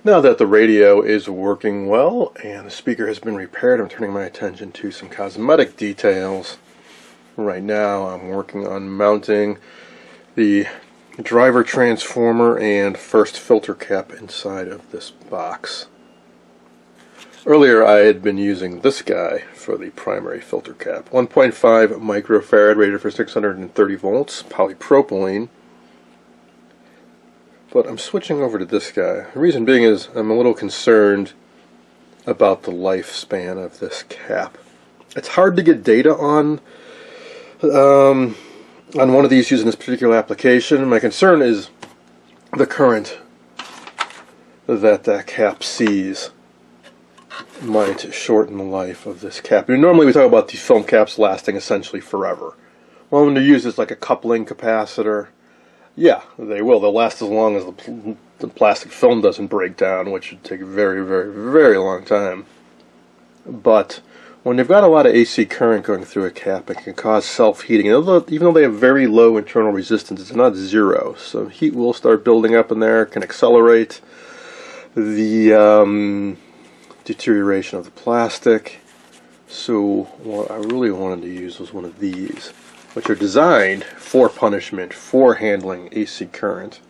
Now that the radio is working well and the speaker has been repaired, I'm turning my attention to some cosmetic details. Right now I'm working on mounting the driver transformer and first filter cap inside of this box. Earlier I had been using this guy for the primary filter cap. 1.5 microfarad rated for 630 volts, polypropylene. But I'm switching over to this guy. The reason being is I'm a little concerned about the lifespan of this cap. It's hard to get data on one of these using this particular application. My concern is the current that that cap sees might shorten the life of this cap. Normally we talk about these film caps lasting essentially forever. Well, when they're used as like a coupling capacitor, yeah, they will. They'll last as long as the plastic film doesn't break down, which would take a very, very, very long time. But when they've got a lot of AC current going through a cap, it can cause self-heating. Even though they have very low internal resistance, it's not zero. So heat will start building up in there, can accelerate the deterioration of the plastic. So what I really wanted to use was one of these, which are designed for punishment, for handling AC current.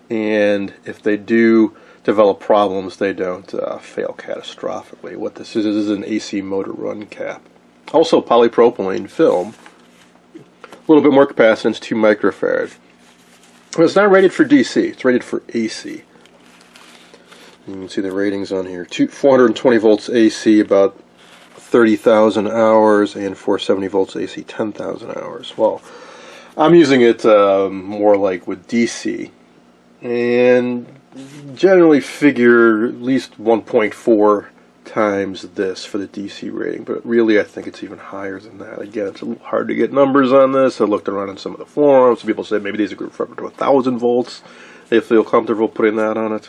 And if they do develop problems, they don't fail catastrophically. What this is an AC motor run cap. Also polypropylene film. A little bit more capacitance, 2 microfarad. But it's not rated for DC, it's rated for AC. You can see the ratings on here. 420 volts AC, about 30,000 hours, and 470 volts AC, 10,000 hours. Well, I'm using it more like with DC, and generally figure at least 1.4 times this for the DC rating, but really I think it's even higher than that. Again, it's a little hard to get numbers on this. I looked around in some of the forums. Some people say maybe these are good for up to 1,000 volts. They feel comfortable putting that on it.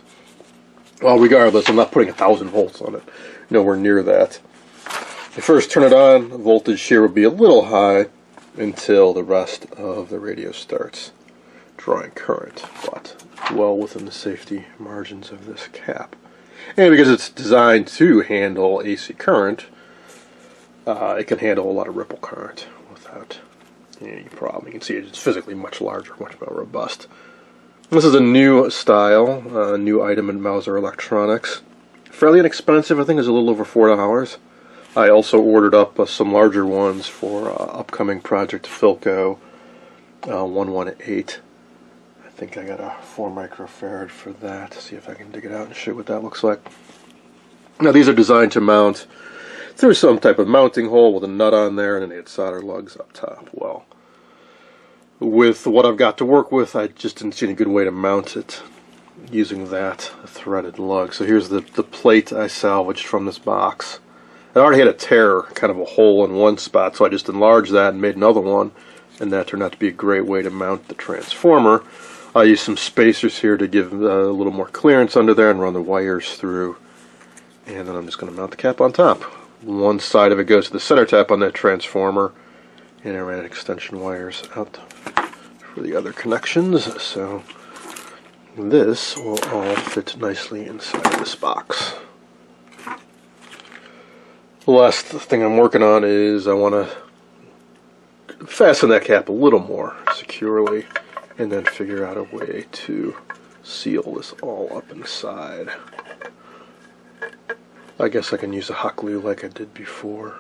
Well, regardless, I'm not putting 1,000 volts on it. Nowhere near that. If I first turn it on, the voltage here will be a little high until the rest of the radio starts drawing current, but well within the safety margins of this cap. And because it's designed to handle AC current, it can handle a lot of ripple current without any problem. You can see it's physically much larger, much more robust. This is a new style, a new item in Mauser Electronics. Fairly inexpensive, I think it's a little over $4. I also ordered up some larger ones for upcoming project Philco 118. I think I got a 4 microfarad for that. See if I can dig it out and show what that looks like. Now these are designed to mount through some type of mounting hole with a nut on there, and then they had solder lugs up top. Well, with what I've got to work with, I just didn't see any good way to mount it using that threaded lug. So here's the plate I salvaged from this box. I already had a tear, kind of a hole in one spot, so I just enlarged that and made another one, and that turned out to be a great way to mount the transformer. I used some spacers here to give a little more clearance under there and run the wires through, and then I'm just going to mount the cap on top. One side of it goes to the center tap on that transformer, and I ran extension wires out for the other connections, so this will all fit nicely inside this box. The last thing I'm working on is I want to fasten that cap a little more securely and then figure out a way to seal this all up inside. I guess I can use a hot glue like I did before.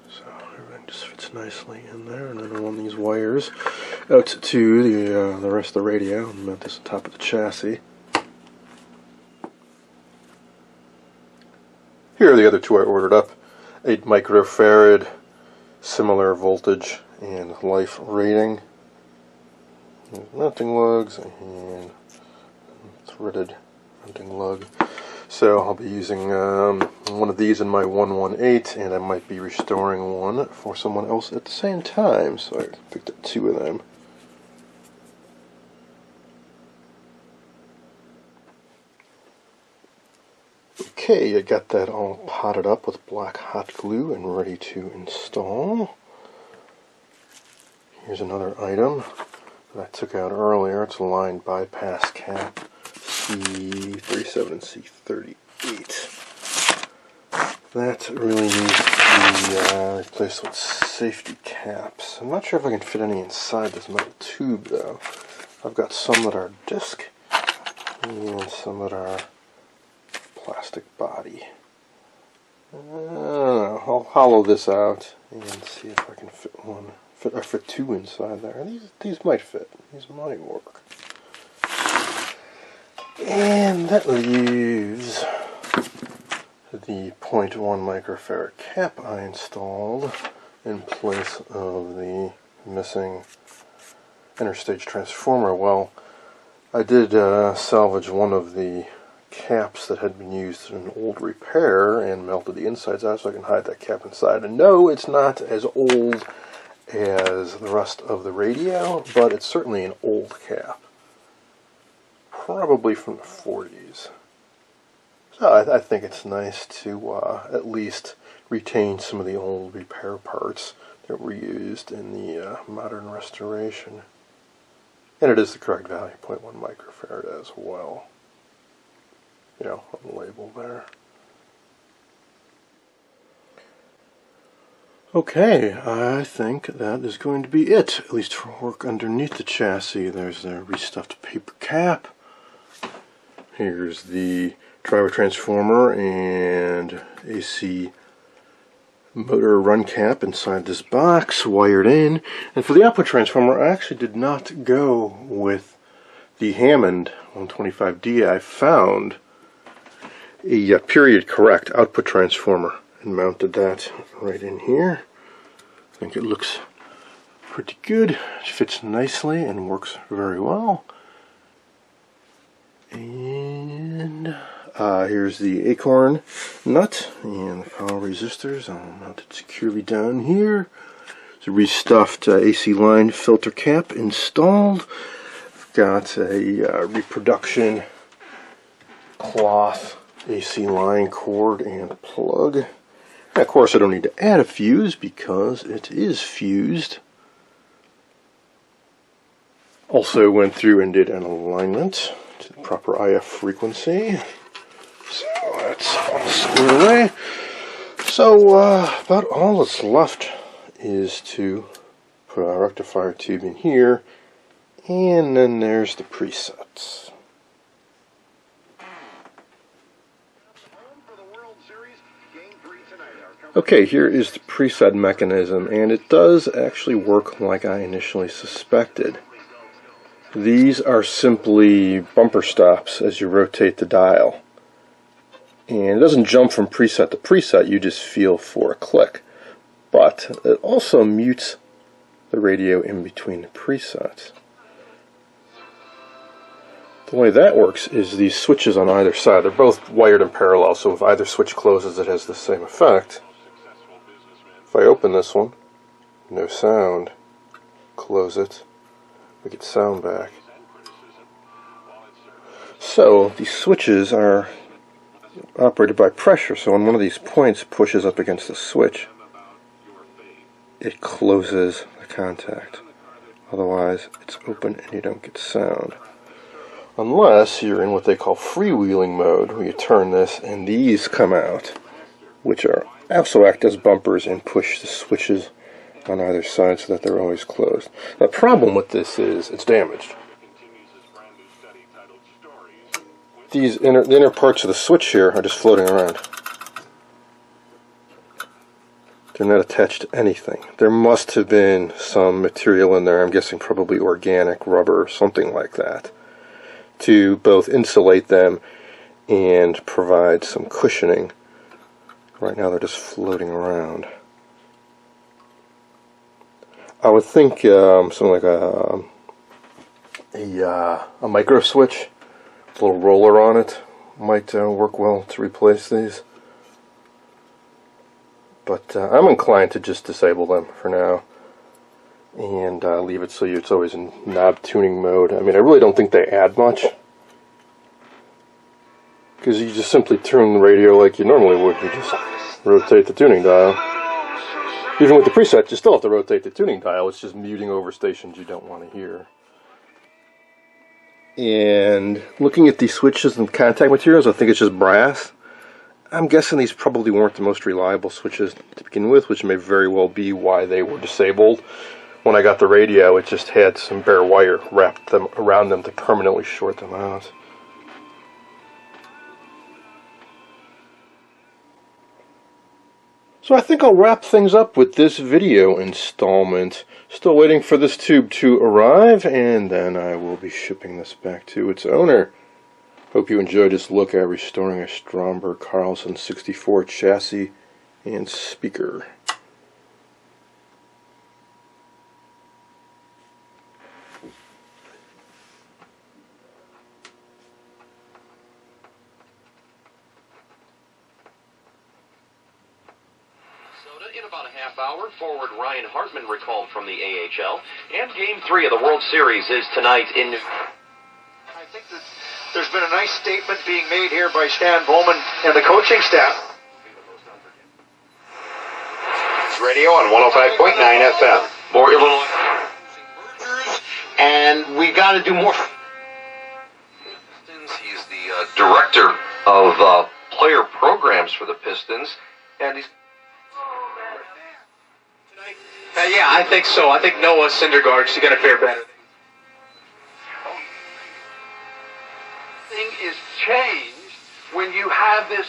So everything just fits nicely in there, and then I run these wires out to the rest of the radio and mount this on top of the chassis. Here are the other two I ordered up. 8 microfarad, similar voltage and life rating. Mounting lugs and threaded mounting lug. So I'll be using one of these in my 118, and I might be restoring one for someone else at the same time. So I picked up 2 of them. Okay, I got that all potted up with black hot glue and ready to install. Here's another item that I took out earlier. It's a line bypass cap, C37 and C38. That really needs to be replaced with safety caps. I'm not sure if I can fit any inside this metal tube though. I've got some that are disc and some that are plastic body. I don't know. I'll hollow this out and see if I can fit one. Fit two inside there. These might fit. These might work. And that leaves the 0.1 microfarad cap I installed in place of the missing interstage transformer. Well, I did salvage one of the caps that had been used in an old repair and melted the insides out so I can hide that cap inside. And no, it's not as old as the rest of the radio, but it's certainly an old cap. Probably from the 40s. So I think it's nice to at least retain some of the old repair parts that were used in the modern restoration. And it is the correct value, 0.1 microfarad as well. You know, on the label there. Okay, I think that is going to be it, at least for work underneath the chassis. There's the restuffed paper cap. Here's the driver transformer and AC motor run cap inside this box, wired in. And for the output transformer, I actually did not go with the Hammond 125D. I found a period correct output transformer and mounted that right in here. I think it looks pretty good. It fits nicely and works very well. And here's the acorn nut and the power resistors. I'll mount it securely down here. It's a restuffed AC line filter cap installed. I've got a reproduction cloth AC line cord and plug. And of course I don't need to add a fuse because it is fused. Also went through and did an alignment to the proper IF frequency. So that's all squared away. So about all that's left is to put a rectifier tube in here, and then there's the presets. Okay, here is the preset mechanism, and it does actually work like I initially suspected. These are simply bumper stops as you rotate the dial. And it doesn't jump from preset to preset, you just feel for a click. But it also mutes the radio in between the presets. The way that works is these switches on either side, they're both wired in parallel, so if either switch closes it has the same effect. If I open this one, no sound, close it, we get sound back. So these switches are operated by pressure, so when one of these points pushes up against the switch, it closes the contact. Otherwise it's open and you don't get sound. Unless you're in what they call freewheeling mode, where you turn this and these come out, which are also act as bumpers and push the switches on either side so that they're always closed. The problem with this is it's damaged. The inner parts of the switch here are just floating around. They're not attached to anything. There must have been some material in there, I'm guessing probably organic rubber or something like that, to both insulate them and provide some cushioning. Right now they're just floating around. I would think something like a micro switch, a little roller on it, might work well to replace these. But I'm inclined to just disable them for now and leave it so it's always in knob tuning mode. I mean, I really don't think they add much, because you just simply tune the radio like you normally would. You just rotate the tuning dial. Even with the preset, you still have to rotate the tuning dial. It's just muting over stations you don't want to hear. And looking at these switches and contact materials, I think it's just brass. I'm guessing these probably weren't the most reliable switches to begin with, which may very well be why they were disabled. When I got the radio, it just had some bare wire wrapped around them to permanently short them out. So I think I'll wrap things up with this video installment. Still waiting for this tube to arrive, and then I will be shipping this back to its owner. Hope you enjoyed this look at restoring a Stromberg Carlson 64 chassis and speaker. In about a half hour, forward Ryan Hartman recalled from the AHL, and Game 3 of the World Series is tonight in I think that there's been a nice statement being made here by Stan Bowman and the coaching staff. Radio on 105.9 FM. more Illinois. And we got to do more. He's the director of player programs for the Pistons, and he's... Yeah, I think so. I think Noah Syndergaard's going to fare better. Thing is changed when you have this.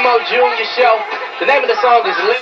'Mo Jr. show. The name of the song is